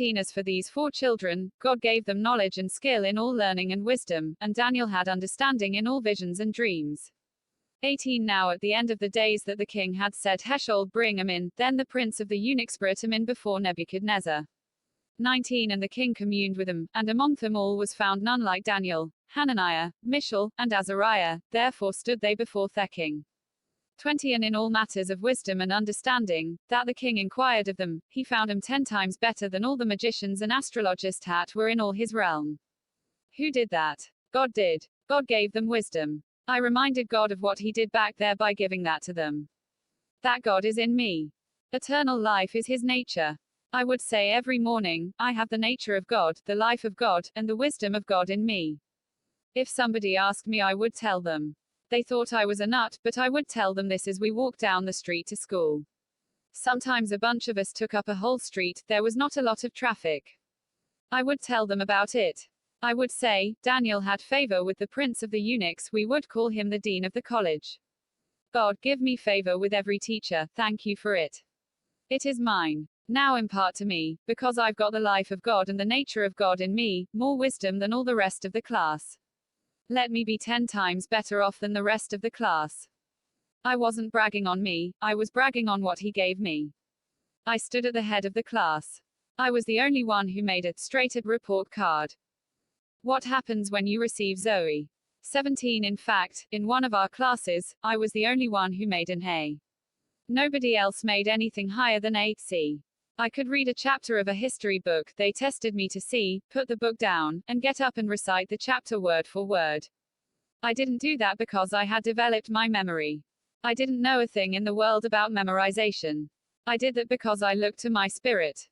17 As for these 4 children, God gave them knowledge and skill in all learning and wisdom, and Daniel had understanding in all visions and dreams. 18 Now at the end of the days that the king had said Heshol, bring him in, then the prince of the eunuchs brought him in before Nebuchadnezzar. 19 And the king communed with them, and among them all was found none like Daniel, Hananiah, Mishael, and Azariah, therefore stood they before the king. 20 And in all matters of wisdom and understanding, that the king inquired of them, he found them 10 times better than all the magicians and astrologists that were in all his realm. Who did that? God did. God gave them wisdom. I reminded God of what he did back there by giving that to them. That God is in me. Eternal life is his nature. I would say every morning, I have the nature of God, the life of God, and the wisdom of God in me. If somebody asked me, I would tell them. They thought I was a nut, but I would tell them this as we walked down the street to school. Sometimes a bunch of us took up a whole street, there was not a lot of traffic. I would tell them about it. I would say, Daniel had favor with the prince of the eunuchs, we would call him the dean of the college. God, give me favor with every teacher, thank you for it. It is mine. Now impart to me, because I've got the life of God and the nature of God in me, more wisdom than all the rest of the class. Let me be 10 times better off than the rest of the class. I wasn't bragging on me, I was bragging on what he gave me. I stood at the head of the class. I was the only one who made a straight-up report card. What happens when you receive ZOE? 17 In fact, in one of our classes, I was the only one who made an A. Nobody else made anything higher than a C. I could read a chapter of a history book, they tested me to see, put the book down, and get up and recite the chapter word for word. I didn't do that because I had developed my memory. I didn't know a thing in the world about memorization. I did that because I looked to my spirit.